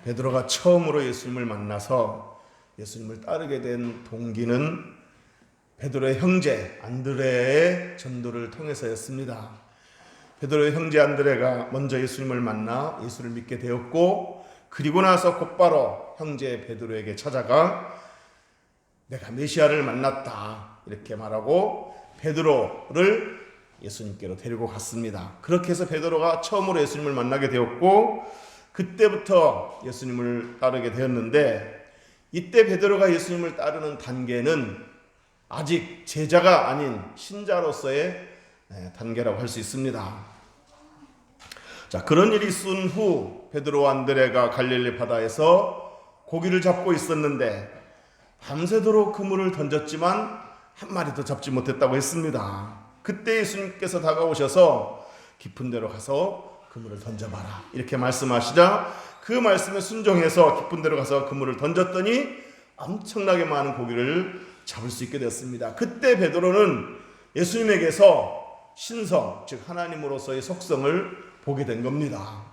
베드로가 처음으로 예수님을 만나서 예수님을 따르게 된 동기는 베드로의 형제 안드레의 전도를 통해서였습니다. 베드로의 형제 안드레가 먼저 예수님을 만나 예수를 믿게 되었고, 그리고 나서 곧바로 형제 베드로에게 찾아가 내가 메시아를 만났다 이렇게 말하고 베드로를 예수님께로 데리고 갔습니다. 그렇게 해서 베드로가 처음으로 예수님을 만나게 되었고, 그때부터 예수님을 따르게 되었는데, 이때 베드로가 예수님을 따르는 단계는 아직 제자가 아닌 신자로서의 단계라고 할 수 있습니다. 자, 그런 일이 있은 후 베드로와 안드레가 갈릴리 바다에서 고기를 잡고 있었는데 밤새도록 그물을 던졌지만 한 마리도 잡지 못했다고 했습니다. 그때 예수님께서 다가오셔서 깊은 데로 가서 그물을 던져봐라 이렇게 말씀하시자 그 말씀에 순종해서 깊은 데로 가서 그물을 던졌더니 엄청나게 많은 고기를 잡을 수 있게 됐습니다. 그때 베드로는 예수님에게서 신성, 즉 하나님으로서의 속성을 보게 된 겁니다.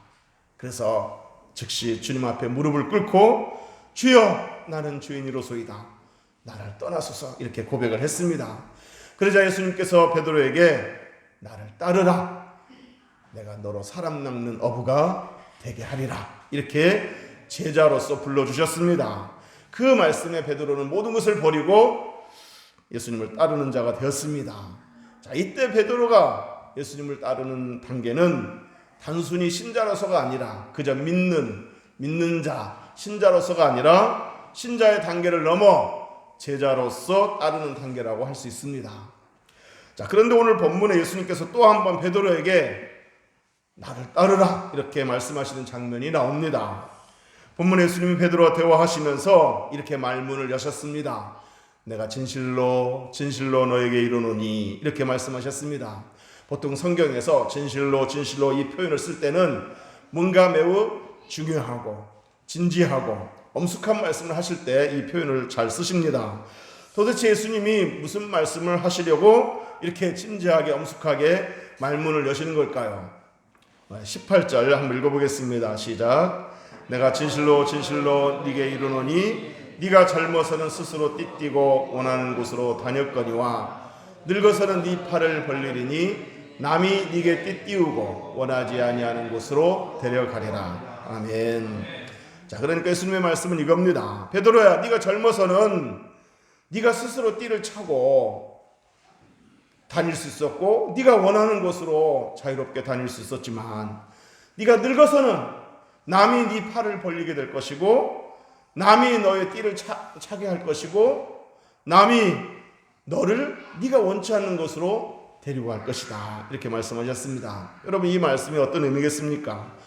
그래서 즉시 주님 앞에 무릎을 꿇고 주여 나는 죄인이로소이다, 나를 떠나소서 이렇게 고백을 했습니다. 그러자 예수님께서 베드로에게 나를 따르라, 내가 너로 사람 낚는 어부가 되게 하리라 이렇게 제자로서 불러주셨습니다. 그 말씀에 베드로는 모든 것을 버리고 예수님을 따르는 자가 되었습니다. 자, 이때 베드로가 예수님을 따르는 단계는 단순히 신자로서가 아니라 그저 믿는 자, 신자로서가 아니라 신자의 단계를 넘어 제자로서 따르는 단계라고 할 수 있습니다. 자, 그런데 오늘 본문에 예수님께서 또 한 번 베드로에게 나를 따르라 이렇게 말씀하시는 장면이 나옵니다. 본문에 예수님이 베드로와 대화하시면서 이렇게 말문을 여셨습니다. 내가 진실로 너에게 이르노니 이렇게 말씀하셨습니다. 보통 성경에서 진실로 이 표현을 쓸 때는 뭔가 매우 중요하고 진지하고 엄숙한 말씀을 하실 때 이 표현을 잘 쓰십니다. 도대체 예수님이 무슨 말씀을 하시려고 이렇게 진지하게 엄숙하게 말문을 여시는 걸까요? 18절 한번 읽어보겠습니다. 시작. 내가 진실로 네게 이르노니 네가 젊어서는 스스로 띠띠고 원하는 곳으로 다녔거니와 늙어서는 네 팔을 벌리리니 남이 네게 띠띠우고 원하지 아니하는 곳으로 데려가리라. 아멘. 자, 그러니까 예수님의 말씀은 이겁니다. 베드로야, 네가 젊어서는 네가 스스로 띠를 차고 다닐 수 있었고 네가 원하는 곳으로 자유롭게 다닐 수 있었지만, 네가 늙어서는 남이 네 팔을 벌리게 될 것이고 남이 너의 띠를 차게 할 것이고 남이 너를 네가 원치 않는 곳으로 데리고 갈 것이다 이렇게 말씀하셨습니다. 여러분, 이 말씀이 어떤 의미겠습니까?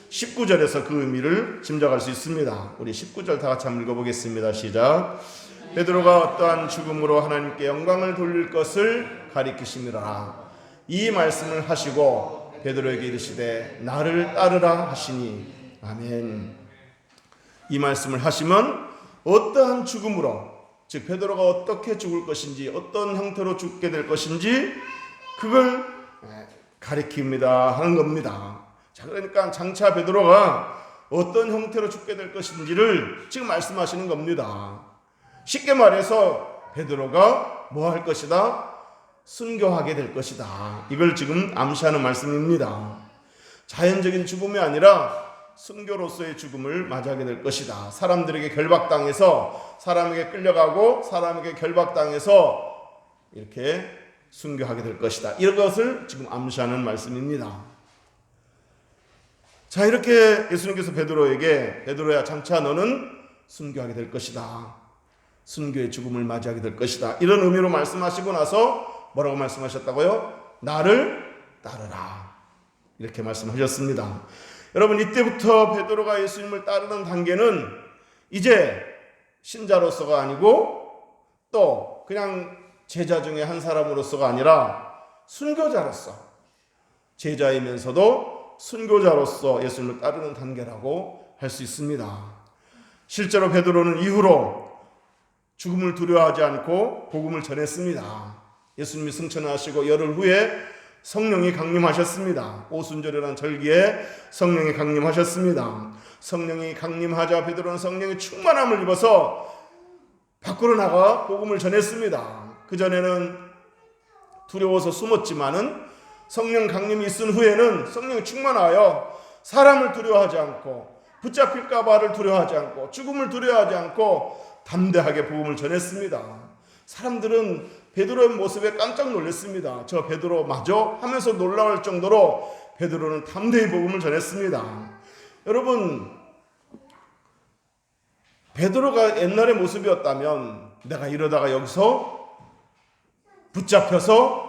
19절에서 그 의미를 짐작할 수 있습니다. 우리 19절 다 같이 한번 읽어보겠습니다. 시작. 베드로가 어떠한 죽음으로 하나님께 영광을 돌릴 것을 가리키심이라. 이 말씀을 하시고 베드로에게 이르시되 나를 따르라 하시니. 아멘. 이 말씀을 하시면 어떠한 죽음으로, 즉 베드로가 어떻게 죽을 것인지, 어떤 형태로 죽게 될 것인지 그걸 가리킵니다 하는 겁니다. 자, 그러니까 장차 베드로가 어떤 형태로 죽게 될 것인지를 지금 말씀하시는 겁니다. 쉽게 말해서 베드로가 뭐 할 것이다? 순교하게 될 것이다. 이걸 지금 암시하는 말씀입니다. 자연적인 죽음이 아니라 순교로서의 죽음을 맞이하게 될 것이다. 사람들에게 결박당해서, 사람에게 끌려가고 사람에게 결박당해서 이렇게 순교하게 될 것이다. 이런 것을 지금 암시하는 말씀입니다. 자, 이렇게 예수님께서 베드로에게 베드로야, 장차 너는 순교하게 될 것이다, 순교의 죽음을 맞이하게 될 것이다, 이런 의미로 말씀하시고 나서 뭐라고 말씀하셨다고요? 나를 따르라 이렇게 말씀하셨습니다. 여러분, 이때부터 베드로가 예수님을 따르는 단계는 이제 신자로서가 아니고 또 그냥 제자 중에 한 사람으로서가 아니라 순교자로서, 제자이면서도 순교자로서 예수님을 따르는 단계라고 할 수 있습니다. 실제로 베드로는 이후로 죽음을 두려워하지 않고 복음을 전했습니다. 예수님이 승천하시고 열흘 후에 성령이 강림하셨습니다. 오순절이라는 절기에 성령이 강림하셨습니다. 성령이 강림하자 베드로는 성령의 충만함을 입어서 밖으로 나가 복음을 전했습니다. 그전에는 두려워서 숨었지만은 성령 강림이 있은 후에는 성령이 충만하여 사람을 두려워하지 않고 붙잡힐까 봐를 두려워하지 않고 죽음을 두려워하지 않고 담대하게 복음을 전했습니다. 사람들은 베드로의 모습에 깜짝 놀랐습니다. 저 베드로 마저 하면서 놀라울 정도로 베드로는 담대히 복음을 전했습니다. 여러분, 베드로가 옛날의 모습이었다면 내가 이러다가 여기서 붙잡혀서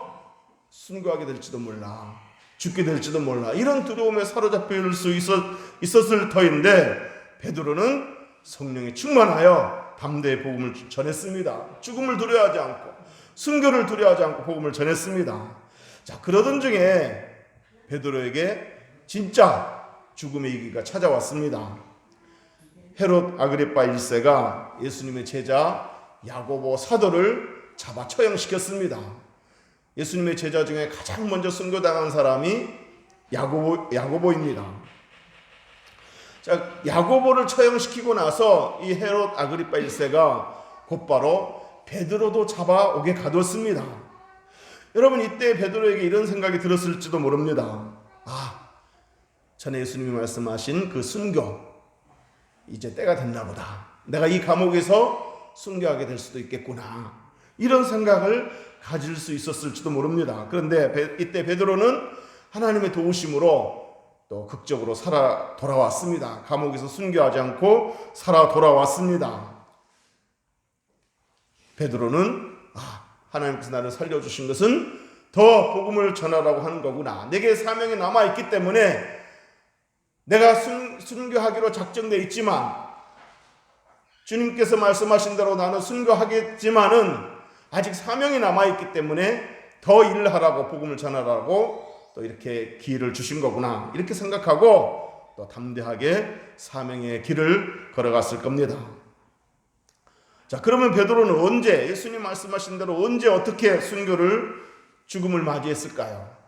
순교하게 될지도 몰라, 죽게 될지도 몰라, 이런 두려움에 사로잡힐 수 있었을 터인데 베드로는 성령에 충만하여 담대히 복음을 전했습니다. 죽음을 두려워하지 않고 순교를 두려워하지 않고 복음을 전했습니다. 자, 그러던 중에 베드로에게 진짜 죽음의 위기가 찾아왔습니다. 헤롯 아그리파 1세가 예수님의 제자 야고보 사도를 잡아 처형시켰습니다. 예수님의 제자 중에 가장 먼저 순교당한 사람이 야고보입니다. 자, 야고보를 처형시키고 나서 이 헤롯 아그리파 1세가 곧바로 베드로도 잡아오게 가뒀습니다. 여러분, 이때 베드로에게 이런 생각이 들었을지도 모릅니다. 전에 예수님이 말씀하신 그 순교, 이제 때가 됐나 보다. 내가 이 감옥에서 순교하게 될 수도 있겠구나. 이런 생각을 가질 수 있었을지도 모릅니다. 그런데 이때 베드로는 하나님의 도우심으로 또 극적으로 살아 돌아왔습니다. 감옥에서 순교하지 않고 살아 돌아왔습니다. 베드로는 하나님께서 나를 살려주신 것은 더 복음을 전하라고 하는 거구나. 내게 사명이 남아있기 때문에 내가 순교하기로 작정되어 있지만 주님께서 말씀하신 대로 나는 순교하겠지만은 아직 사명이 남아있기 때문에 더 일을 하라고, 복음을 전하라고 또 이렇게 기회를 주신 거구나, 이렇게 생각하고 또 담대하게 사명의 길을 걸어갔을 겁니다. 자, 그러면 베드로는 언제, 예수님 말씀하신 대로 언제 어떻게 죽음을 맞이했을까요?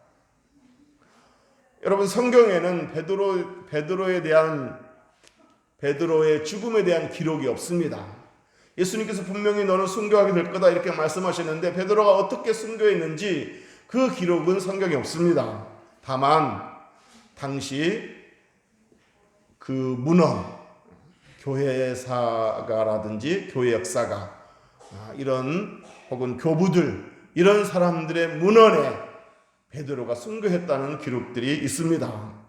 여러분, 성경에는 베드로의 죽음에 대한 기록이 없습니다. 예수님께서 분명히 너는 순교하게 될 거다 이렇게 말씀하셨는데 베드로가 어떻게 순교했는지 그 기록은 성경에 없습니다. 다만 당시 그 문헌, 교회사가라든지 교회 역사가 이런 혹은 교부들, 이런 사람들의 문헌에 베드로가 순교했다는 기록들이 있습니다.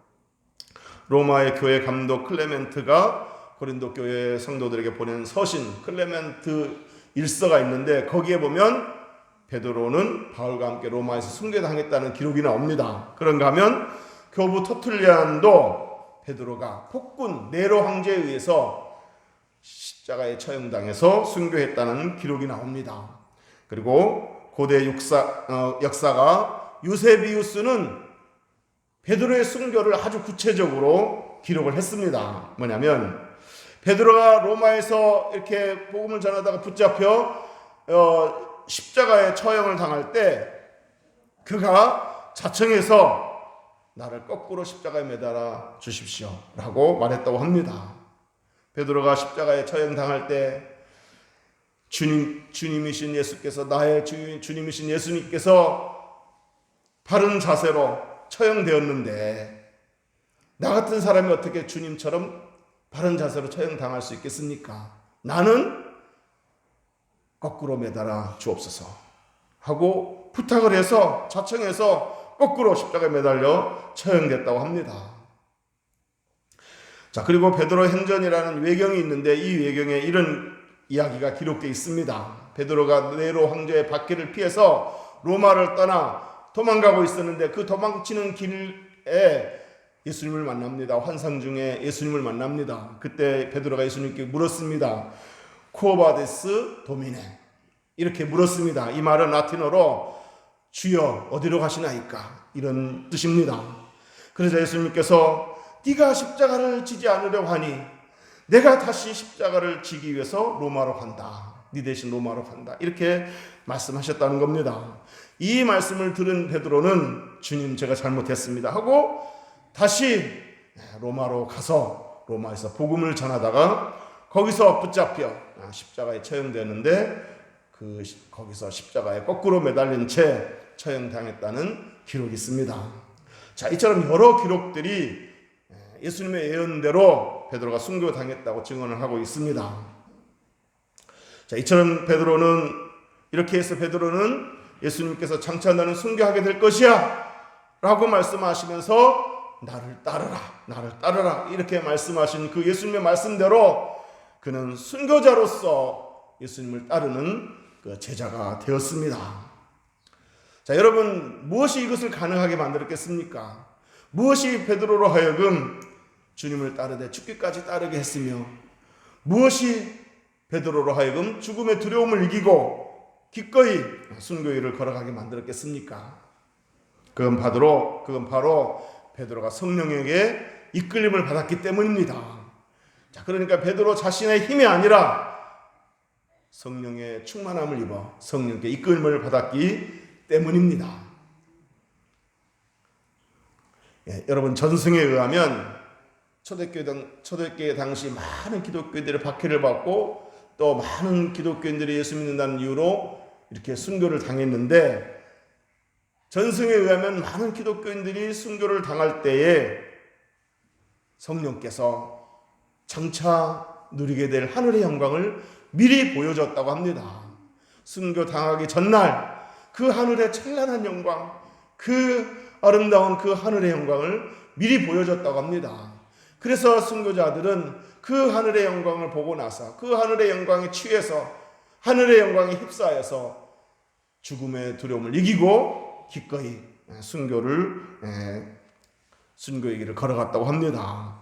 로마의 교회 감독 클레멘트가 고린도 교회 성도들에게 보낸 서신 클레멘트 일서가 있는데 거기에 보면 베드로는 바울과 함께 로마에서 순교당했다는 기록이 나옵니다. 그런가 하면 교부 터툴리안도 베드로가 폭군 네로 황제에 의해서 십자가에 처형당해서 순교했다는 기록이 나옵니다. 그리고 고대 역사가 유세비우스는 베드로의 순교를 아주 구체적으로 기록을 했습니다. 뭐냐면 베드로가 로마에서 이렇게 복음을 전하다가 붙잡혀 십자가에 처형을 당할 때 그가 자청해서 나를 거꾸로 십자가에 매달아 주십시오 라고 말했다고 합니다. 베드로가 십자가에 처형당할 때 주님이신 예수께서, 나의 주님이신 예수님께서 바른 자세로 처형되었는데 나 같은 사람이 어떻게 주님처럼 바른 자세로 처형당할 수 있겠습니까? 나는 거꾸로 매달아 주옵소서 하고 부탁을 해서 자청해서 거꾸로 십자가에 매달려 처형됐다고 합니다. 자, 그리고 베드로 행전이라는 외경이 있는데 이 외경에 이런 이야기가 기록되어 있습니다. 베드로가 네로 황제의 박해를 피해서 로마를 떠나 도망가고 있었는데 그 도망치는 길에 예수님을 만납니다. 환상 중에 예수님을 만납니다. 그때 베드로가 예수님께 물었습니다. 쿠오바데스 도미네, 이렇게 물었습니다. 이 말은 라틴어로 주여 어디로 가시나이까, 이런 뜻입니다. 그래서 예수님께서 네가 십자가를 지지 않으려고 하니 내가 다시 십자가를 지기 위해서 로마로 간다. 네 대신 로마로 간다. 이렇게 말씀하셨다는 겁니다. 이 말씀을 들은 베드로는 주님 제가 잘못했습니다 하고 다시 로마로 가서 로마에서 복음을 전하다가 거기서 붙잡혀 십자가에 처형되는데 거기서 십자가에 거꾸로 매달린 채 처형당했다는 기록이 있습니다. 자, 이처럼 여러 기록들이 예수님의 예언대로 베드로가 순교당했다고 증언을 하고 있습니다. 자, 이처럼 이렇게 해서 베드로는 예수님께서 장차 너는 순교하게 될 것이야 라고 말씀하시면서 나를 따르라 이렇게 말씀하신 그 예수님의 말씀대로 그는 순교자로서 예수님을 따르는 그 제자가 되었습니다. 자, 여러분, 무엇이 이것을 가능하게 만들었겠습니까? 무엇이 베드로로 하여금 주님을 따르되 죽기까지 따르게 했으며 무엇이 베드로로 하여금 죽음의 두려움을 이기고 기꺼이 순교의 길을 걸어가게 만들었겠습니까? 그건 바로 베드로가 성령에게 이끌림을 받았기 때문입니다. 자, 그러니까 베드로 자신의 힘이 아니라 성령의 충만함을 입어 성령께 이끌림을 받았기 때문입니다. 여러분, 전승에 의하면 초대교회 당시 많은 기독교인들의 박해를 받고 또 많은 기독교인들이 예수 믿는다는 이유로 이렇게 순교를 당했는데, 전승에 의하면 많은 기독교인들이 순교를 당할 때에 성령께서 장차 누리게 될 하늘의 영광을 미리 보여줬다고 합니다. 순교 당하기 전날 그 하늘의 찬란한 영광, 그 아름다운 그 하늘의 영광을 미리 보여줬다고 합니다. 그래서 순교자들은 그 하늘의 영광을 보고 나서 그 하늘의 영광에 취해서 하늘의 영광에 휩싸여서 죽음의 두려움을 이기고 기꺼이 순교의 길을 걸어갔다고 합니다.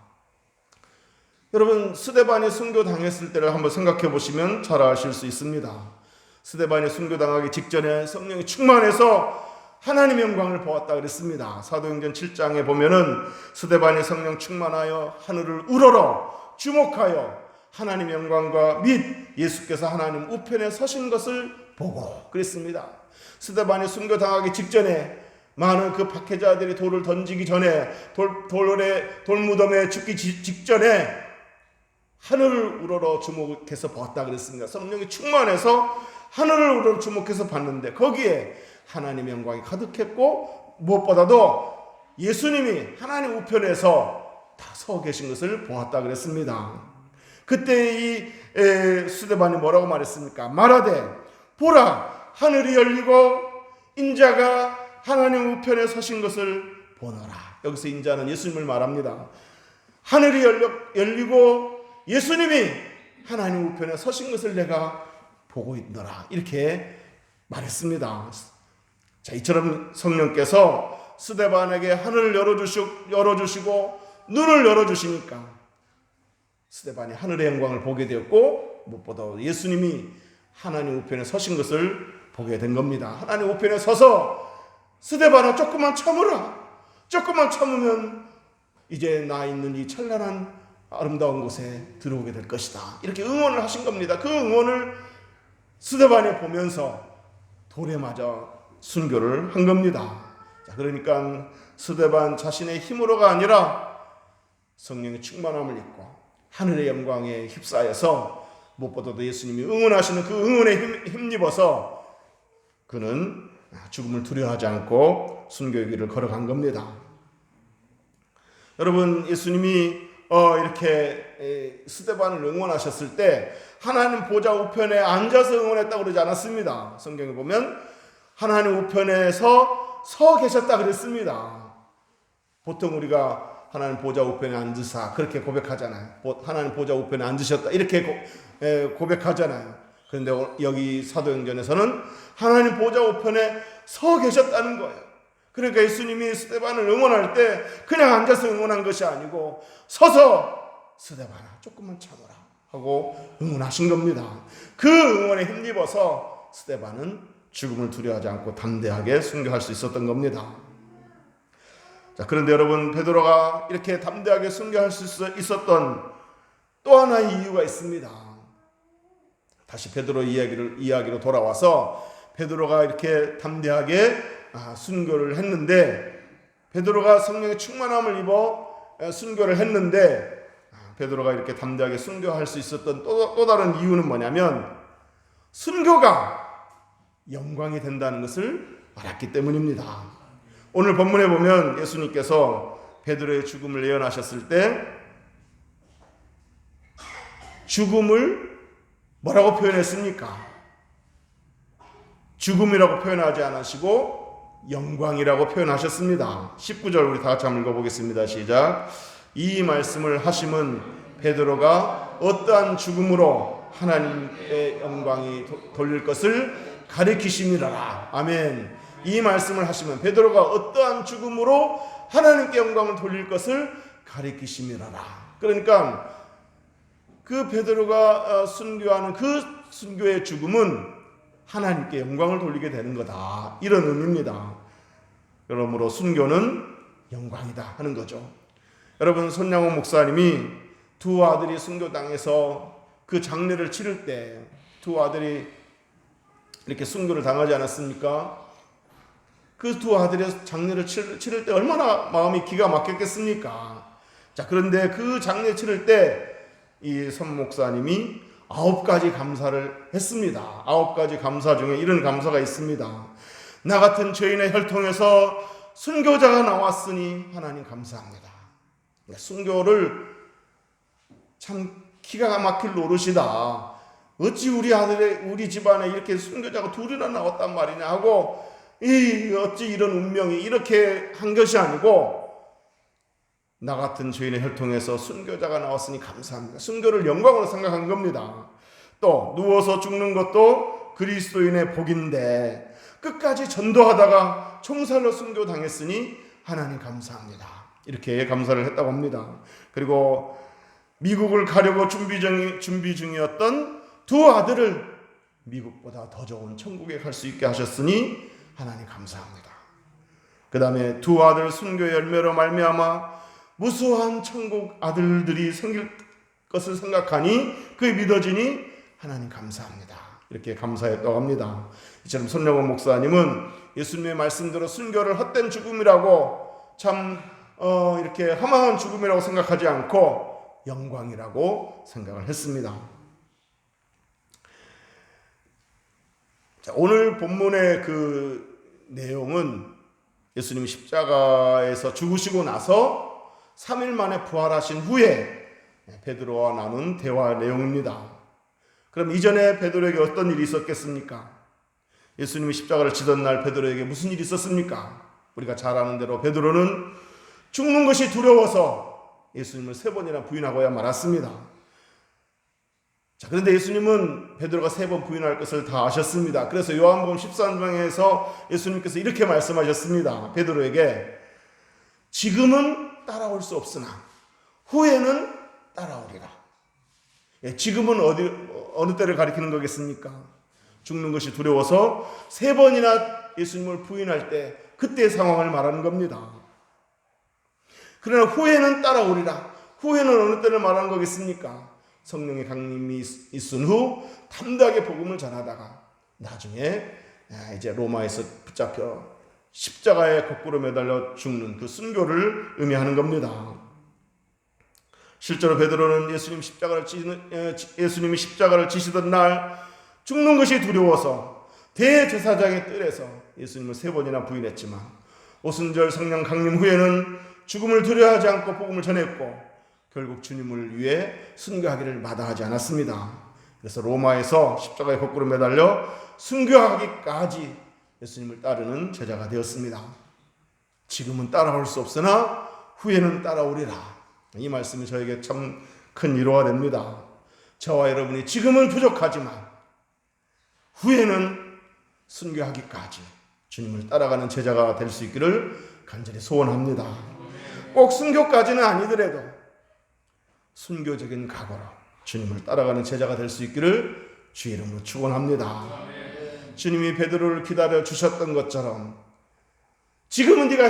여러분, 스데반이 순교당했을 때를 한번 생각해 보시면 잘 아실 수 있습니다. 스데반이 순교당하기 직전에 성령이 충만해서 하나님의 영광을 보았다 그랬습니다. 사도행전 7장에 보면은 스데반이 성령 충만하여 하늘을 우러러 주목하여 하나님의 영광과 및 예수께서 하나님 우편에 서신 것을 보고 그랬습니다. 스데반이 순교당하기 직전에 많은 그 박해자들이 돌을 던지기 전에 돌무덤에 죽기 직전에 하늘을 우러러 주목해서 보았다 그랬습니다. 성령이 충만해서 하늘을 우러러 주목해서 봤는데 거기에 하나님의 영광이 가득했고 무엇보다도 예수님이 하나님 우편에서 다 서 계신 것을 보았다 그랬습니다. 그때 이 스데반이 뭐라고 말했습니까? 말하되 보라, 하늘이 열리고 인자가 하나님 우편에 서신 것을 보노라. 여기서 인자는 예수님을 말합니다. 하늘이 열리고 예수님이 하나님 우편에 서신 것을 내가 보고 있노라. 이렇게 말했습니다. 자, 이처럼 성령께서 스데반에게 하늘을 열어주시고 눈을 열어주시니까 스데반이 하늘의 영광을 보게 되었고 무엇보다 예수님이 하나님 우편에 서신 것을 보게 된 겁니다. 하나님 우편에 서서 스데반아 조금만 참으라. 조금만 참으면 이제 나 있는 이 찬란한 아름다운 곳에 들어오게 될 것이다. 이렇게 응원을 하신 겁니다. 그 응원을 스데반이 보면서 돌에 맞아 순교를 한 겁니다. 자, 그러니까 스데반 자신의 힘으로가 아니라 성령의 충만함을 입고 하늘의 영광에 휩싸여서 무엇보다도 예수님이 응원하시는 그 응원에 힘입어서 그는 죽음을 두려워하지 않고 순교의 길을 걸어간 겁니다. 여러분, 예수님이 이렇게 스데반을 응원하셨을 때 하나님 보좌 우편에 앉아서 응원했다고 그러지 않았습니다. 성경에 보면 하나님 우편에서 서 계셨다 그랬습니다. 보통 우리가 하나님 보좌 우편에 앉으사 그렇게 고백하잖아요. 하나님 보좌 우편에 앉으셨다 이렇게 고백하잖아요. 그런데 여기 사도행전에서는 하나님 보좌 우편에 서 계셨다는 거예요. 그러니까 예수님이 스데반을 응원할 때 그냥 앉아서 응원한 것이 아니고 서서 스데반아 조금만 참아라 하고 응원하신 겁니다. 그 응원에 힘입어서 스데반은 죽음을 두려워하지 않고 담대하게 순교할 수 있었던 겁니다. 자, 그런데 여러분, 베드로가 이렇게 담대하게 순교할 수 있었던 또 하나의 이유가 있습니다. 다시 베드로 이야기로 돌아와서 베드로가 이렇게 담대하게 순교를 했는데, 베드로가 성령의 충만함을 입어 순교를 했는데, 베드로가 이렇게 담대하게 순교할 수 있었던 또 다른 이유는 뭐냐면, 순교가 영광이 된다는 것을 알았기 때문입니다. 오늘 본문에 보면 예수님께서 베드로의 죽음을 예언하셨을 때 죽음을 뭐라고 표현했습니까? 죽음이라고 표현하지 않으시고 영광이라고 표현하셨습니다. 19절 우리 다 같이 한번 읽어보겠습니다. 시작. 이 말씀을 하심은 베드로가 어떠한 죽음으로 하나님의 영광이 돌릴 것을 가리키심이라. 아멘. 이 말씀을 하시면 베드로가 어떠한 죽음으로 하나님께 영광을 돌릴 것을 가리키심이라. 그러니까 그 베드로가 순교하는 그 순교의 죽음은 하나님께 영광을 돌리게 되는 거다, 이런 의미입니다. 그러므로 순교는 영광이다 하는 거죠. 여러분, 손양호 목사님이 두 아들이 순교당해서 그 장례를 치를 때 두 아들이 이렇게 순교를 당하지 않았습니까? 그 두 아들의 장례를 치를 때 얼마나 마음이 기가 막혔겠습니까? 자, 그런데 그 장례 치를 때 이 선 목사님이 9가지 감사를 했습니다. 9가지 감사 중에 이런 감사가 있습니다. 나 같은 죄인의 혈통에서 순교자가 나왔으니 하나님 감사합니다. 순교를 참 기가 막힐 노릇이다. 어찌 우리 집안에 이렇게 순교자가 둘이나 나왔단 말이냐 하고, 어찌 이런 운명이 이렇게 한 것이 아니고, 나 같은 죄인의 혈통에서 순교자가 나왔으니 감사합니다. 순교를 영광으로 생각한 겁니다. 또 누워서 죽는 것도 그리스도인의 복인데 끝까지 전도하다가 총살로 순교당했으니 하나님 감사합니다. 이렇게 감사를 했다고 합니다. 그리고 미국을 가려고 준비 중이었던 두 아들을 미국보다 더 좋은 천국에 갈 수 있게 하셨으니 하나님 감사합니다. 그 다음에 두 아들 순교의 열매로 말미암아 무수한 천국 아들들이 생길 것을 생각하니 그게 믿어지니 하나님 감사합니다. 이렇게 감사했다고 합니다. 이처럼 손영원 목사님은 예수님의 말씀대로 순교를 헛된 죽음이라고 참 이렇게 허망한 죽음이라고 생각하지 않고 영광이라고 생각을 했습니다. 자, 오늘 본문의 그 내용은 예수님이 십자가에서 죽으시고 나서 3일 만에 부활하신 후에 베드로와 나눈 대화 내용입니다. 그럼 이전에 베드로에게 어떤 일이 있었겠습니까? 예수님이 십자가를 지던 날 베드로에게 무슨 일이 있었습니까? 우리가 잘 아는 대로 베드로는 죽는 것이 두려워서 예수님을 3번이나 부인하고야 말았습니다. 자, 그런데 예수님은 베드로가 3번 부인할 것을 다 아셨습니다. 그래서 요한복음 13장에서 예수님께서 이렇게 말씀하셨습니다. 베드로에게 지금은 따라올 수 없으나 후에는 따라오리라. 지금은 어느 때를 가리키는 거겠습니까? 죽는 것이 두려워서 3번이나 예수님을 부인할 때 그때의 상황을 말하는 겁니다. 그러나 후에는 따라오리라. 후에는 어느 때를 말하는 거겠습니까? 성령의 강림이 있은 후 담대하게 복음을 전하다가 나중에 이제 로마에서 붙잡혀 십자가에 거꾸로 매달려 죽는 그 순교를 의미하는 겁니다. 실제로 베드로는 예수님이 십자가를 지시던 날 죽는 것이 두려워서 대제사장의 뜰에서 예수님을 3번이나 부인했지만 오순절 성령 강림 후에는 죽음을 두려워하지 않고 복음을 전했고 결국 주님을 위해 순교하기를 마다하지 않았습니다. 그래서 로마에서 십자가에 거꾸로 매달려 순교하기까지 예수님을 따르는 제자가 되었습니다. 지금은 따라올 수 없으나 후에는 따라오리라. 이 말씀이 저에게 참 큰 위로가 됩니다. 저와 여러분이 지금은 부족하지만 후에는 순교하기까지 주님을 따라가는 제자가 될 수 있기를 간절히 소원합니다. 꼭 순교까지는 아니더라도 순교적인 각오로 주님을 따라가는 제자가 될 수 있기를 주의 이름으로 축원합니다. 주님이 베드로를 기다려 주셨던 것처럼 지금은 네가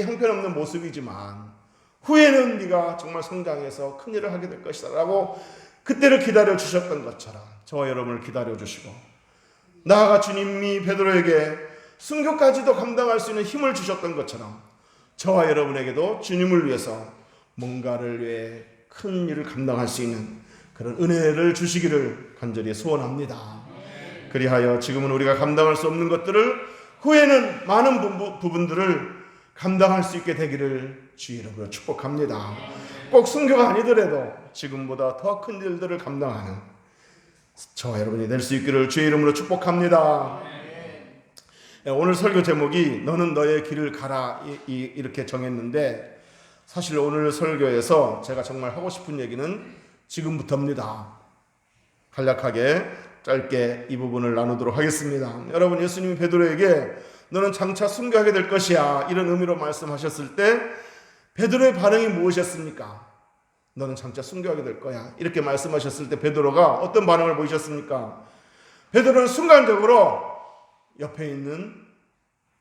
형편없는 모습이지만 후에는 네가 정말 성장해서 큰일을 하게 될 것이다 라고 그때를 기다려 주셨던 것처럼 저와 여러분을 기다려 주시고 나아가 주님이 베드로에게 순교까지도 감당할 수 있는 힘을 주셨던 것처럼 저와 여러분에게도 주님을 위해서 뭔가를 위해 큰 일을 감당할 수 있는 그런 은혜를 주시기를 간절히 소원합니다. 그리하여 지금은 우리가 감당할 수 없는 것들을 후에는 많은 부분들을 감당할 수 있게 되기를 주의 이름으로 축복합니다. 꼭 순교가 아니더라도 지금보다 더 큰 일들을 감당하는 저와 여러분이 될 수 있기를 주의 이름으로 축복합니다. 오늘 설교 제목이 너는 너의 길을 가라 이렇게 정했는데, 사실 오늘 설교에서 제가 정말 하고 싶은 얘기는 지금부터입니다. 간략하게 짧게 이 부분을 나누도록 하겠습니다. 여러분, 예수님이 베드로에게 너는 장차 순교하게 될 것이야 이런 의미로 말씀하셨을 때 베드로의 반응이 무엇이었습니까? 너는 장차 순교하게 될 거야 이렇게 말씀하셨을 때 베드로가 어떤 반응을 보이셨습니까? 베드로는 순간적으로 옆에 있는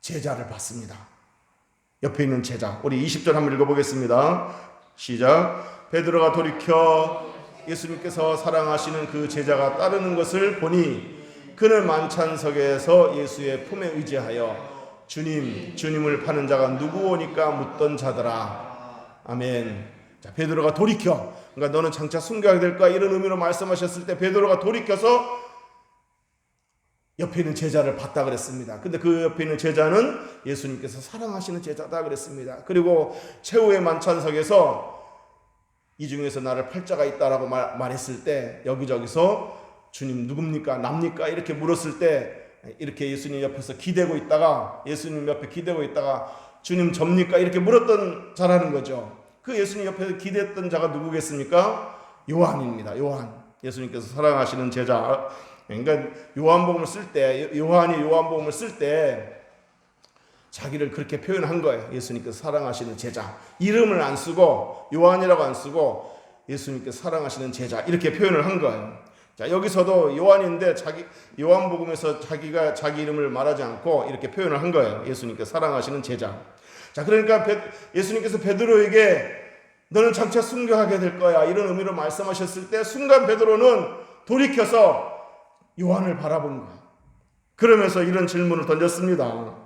제자를 봤습니다. 옆에 있는 제자, 우리 20절 한번 읽어보겠습니다. 시작. 베드로가 돌이켜 예수님께서 사랑하시는 그 제자가 따르는 것을 보니 그는 만찬석에서 예수의 품에 의지하여 주님을 파는 자가 누구오니까 묻던 자더라. 아멘. 자, 베드로가 돌이켜, 그러니까 너는 장차 순교하게 될 거야 이런 의미로 말씀하셨을 때 베드로가 돌이켜서 옆에 있는 제자를 봤다 그랬습니다. 근데 그 옆에 있는 제자는 예수님께서 사랑하시는 제자다 그랬습니다. 그리고 최후의 만찬석에서 이 중에서 나를 팔 자가 있다라고 말했을 때 여기저기서 주님 누굽니까? 납니까? 이렇게 물었을 때 이렇게 예수님 옆에서 기대고 있다가 예수님 옆에 기대고 있다가 주님 접니까? 이렇게 물었던 자라는 거죠. 그 예수님 옆에서 기대했던 자가 누구겠습니까? 요한입니다. 요한. 예수님께서 사랑하시는 제자. 그러니까 요한복음을 쓸 때 요한이 요한복음을 쓸 때 자기를 그렇게 표현한 거예요. 예수님께서 사랑하시는 제자. 이름을 안 쓰고 요한이라고 안 쓰고 예수님께서 사랑하시는 제자 이렇게 표현을 한 거예요. 자, 여기서도 요한인데 요한복음에서 자기가 자기 이름을 말하지 않고 이렇게 표현을 한 거예요. 예수님께서 사랑하시는 제자. 자, 그러니까 예수님께서 베드로에게 너는 장차 순교하게 될 거야 이런 의미로 말씀하셨을 때 순간 베드로는 돌이켜서 요한을 바라본 거야. 그러면서 이런 질문을 던졌습니다.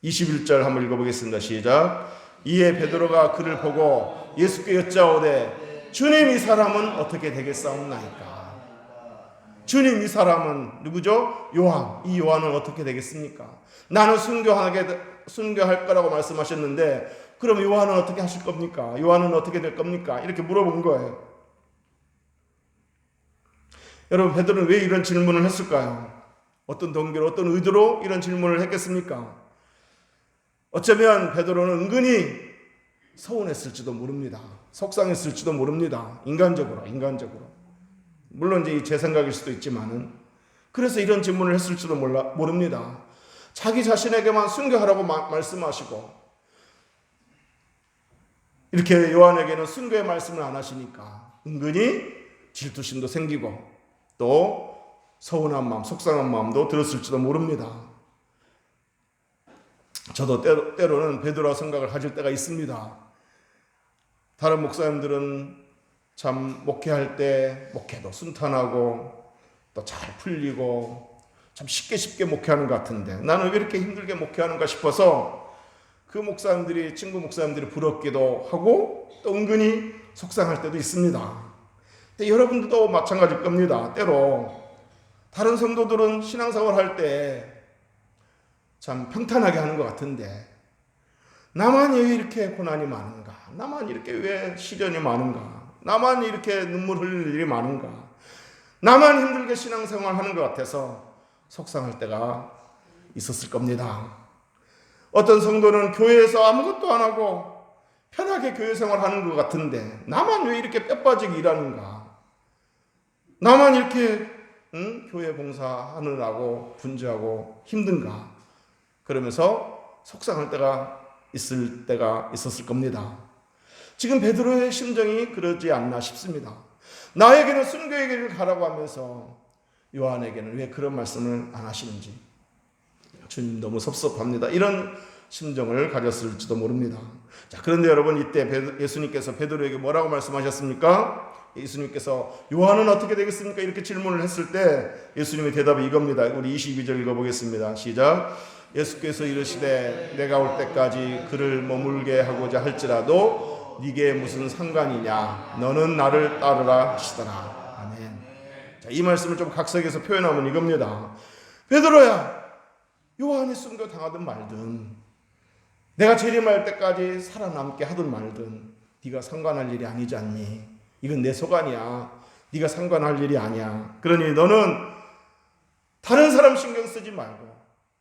21절 한번 읽어보겠습니다. 시작. 이에 베드로가 그를 보고 예수께 여짜오되 주님 이 사람은 어떻게 되겠사옵나이까? 주님 이 사람은 누구죠? 요한. 이 요한은 어떻게 되겠습니까? 나는 순교할 거라고 말씀하셨는데 그럼 요한은 어떻게 하실 겁니까? 요한은 어떻게 될 겁니까? 이렇게 물어본 거예요. 여러분, 베드로는 왜 이런 질문을 했을까요? 어떤 동기로 어떤 의도로 이런 질문을 했겠습니까? 어쩌면 베드로는 은근히 서운했을지도 모릅니다. 속상했을지도 모릅니다. 인간적으로. 물론 이제 제 생각일 수도 있지만은 그래서 이런 질문을 했을지도 모릅니다. 자기 자신에게만 순교하라고 말씀하시고 이렇게 요한에게는 순교의 말씀을 안 하시니까 은근히 질투심도 생기고 또 서운한 마음, 속상한 마음도 들었을지도 모릅니다. 저도 때로는 베드로와 생각을 가질 때가 있습니다. 다른 목사님들은 참 목회할 때 목회도 순탄하고 또 잘 풀리고 참 쉽게 목회하는 것 같은데 나는 왜 이렇게 힘들게 목회하는가 싶어서 그 목사님들이 친구 목사님들이 부럽기도 하고 또 은근히 속상할 때도 있습니다. 근데 여러분들도 마찬가지일 겁니다. 때로 다른 성도들은 신앙생활 할 때 참 평탄하게 하는 것 같은데 나만 왜 이렇게 고난이 많은가? 나만 이렇게 왜 시련이 많은가? 나만 이렇게 눈물 흘릴 일이 많은가? 나만 힘들게 신앙생활 하는 것 같아서 속상할 때가 있었을 겁니다. 어떤 성도는 교회에서 아무것도 안 하고 편하게 교회 생활하는 것 같은데 나만 왜 이렇게 뼈빠지게 일하는가? 나만 이렇게 교회 봉사하느라고 분주하고 힘든가? 그러면서 속상할 때가 있었을 겁니다. 지금 베드로의 심정이 그러지 않나 싶습니다. 나에게는 순교의 길을 가라고 하면서 요한에게는 왜 그런 말씀을 안 하시는지 주님 너무 섭섭합니다. 이런 심정을 가졌을지도 모릅니다. 자, 그런데 여러분, 이때 예수님께서 베드로에게 뭐라고 말씀하셨습니까? 예수님께서 요한은 어떻게 되겠습니까? 이렇게 질문을 했을 때 예수님의 대답이 이겁니다. 우리 22절 읽어보겠습니다. 시작. 예수께서 이르시되 내가 올 때까지 그를 머물게 하고자 할지라도 네게 무슨 상관이냐? 너는 나를 따르라 하시더라. 아멘. 자, 이 말씀을 좀 각색해서 표현하면 이겁니다. 베드로야, 요한이 순교 당하든 말든, 내가 재림할 때까지 살아남게 하든 말든 네가 상관할 일이 아니지 않니? 이건 내 소관이야. 네가 상관할 일이 아니야. 그러니 너는 다른 사람 신경 쓰지 말고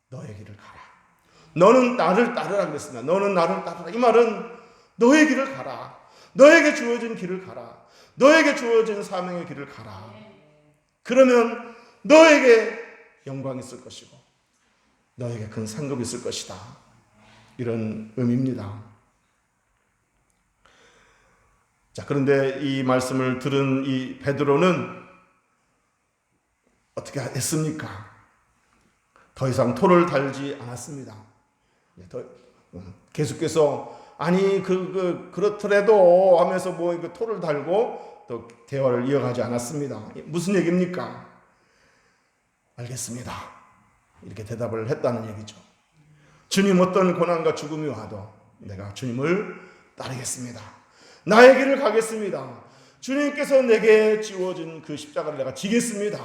너의 길을 가라. 너는 나를 따르라 그랬습니다. 너는 나를 따르라. 이 말은 너의 길을 가라. 너에게 주어진 길을 가라. 너에게 주어진 사명의 길을 가라. 그러면 너에게 영광이 있을 것이고 너에게 큰 상급이 있을 것이다. 이런 의미입니다. 자, 그런데 이 말씀을 들은 이 베드로는 어떻게 했습니까? 더 이상 토를 달지 않았습니다. 계속해서 아니 그렇더라도 하면서 토를 달고 또 대화를 이어가지 않았습니다. 무슨 얘기입니까? 알겠습니다. 이렇게 대답을 했다는 얘기죠. 주님, 어떤 고난과 죽음이 와도 내가 주님을 따르겠습니다. 나의 길을 가겠습니다. 주님께서 내게 지워진 그 십자가를 내가 지겠습니다.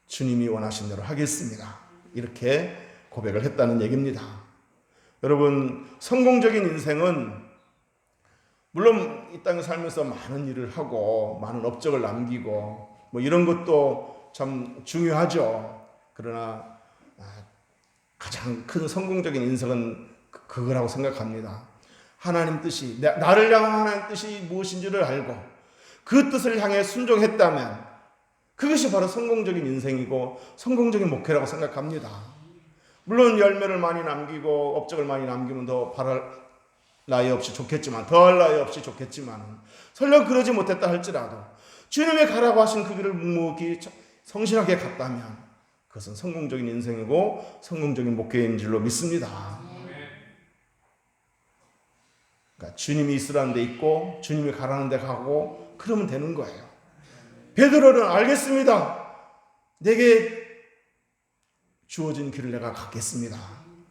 주님이 원하신 대로 하겠습니다. 이렇게 고백을 했다는 얘기입니다. 여러분, 성공적인 인생은 물론 이 땅에 살면서 많은 일을 하고 많은 업적을 남기고 이런 것도 참 중요하죠. 그러나 가장 큰 성공적인 인생은 그거라고 생각합니다. 하나님 뜻이, 나를 향한 하나님 뜻이 무엇인지를 알고 그 뜻을 향해 순종했다면 그것이 바로 성공적인 인생이고 성공적인 목회라고 생각합니다. 물론 열매를 많이 남기고 업적을 많이 남기면 더 바랄 나위 없이 좋겠지만, 더할 나위 없이 좋겠지만, 설령 그러지 못했다 할지라도 주님의 가라고 하신 그 길을 묵묵히 성실하게 갔다면 그것은 성공적인 인생이고 성공적인 목회인 줄로 믿습니다. 그러니까 주님이 있으라는 데 있고 주님이 가라는 데 가고 그러면 되는 거예요. 베드로는 알겠습니다. 내게 주어진 길을 내가 갖겠습니다.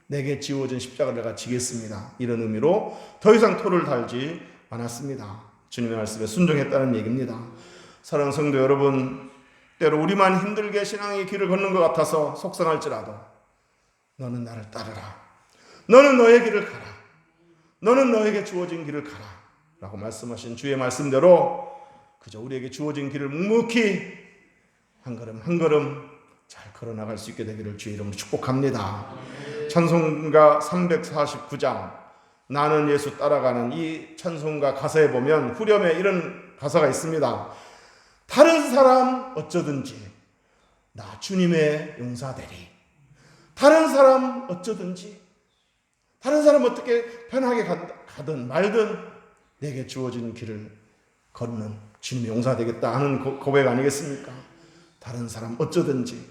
내게 지워진 십자가를 내가 지겠습니다. 이런 의미로 더 이상 토를 달지 않았습니다. 주님의 말씀에 순종했다는 얘기입니다. 사랑하는 성도 여러분, 때로 우리만 힘들게 신앙의 길을 걷는 것 같아서 속상할지라도 너는 나를 따르라. 너는 너의 길을 가라. 너는 너에게 주어진 길을 가라. 라고 말씀하신 주의 말씀대로 그저 우리에게 주어진 길을 묵묵히 한 걸음 한 걸음 잘 걸어나갈 수 있게 되기를 주의 이름으로 축복합니다. 찬송가 349장 나는 예수 따라가는 이 찬송가 가사에 보면 후렴에 이런 가사가 있습니다. 다른 사람 어쩌든지 나 주님의 용사되리. 다른 사람 어쩌든지 다른 사람 어떻게 편하게 가든 말든 내게 주어진 길을 걷는 주님의 용사되겠다 하는 고백 아니겠습니까? 다른 사람 어쩌든지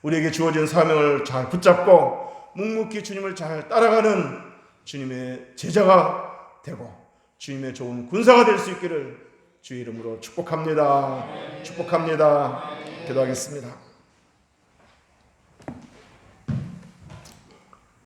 우리에게 주어진 사명을 잘 붙잡고 묵묵히 주님을 잘 따라가는 주님의 제자가 되고 주님의 좋은 군사가 될 수 있기를 주의 이름으로 축복합니다. 축복합니다. 기도하겠습니다.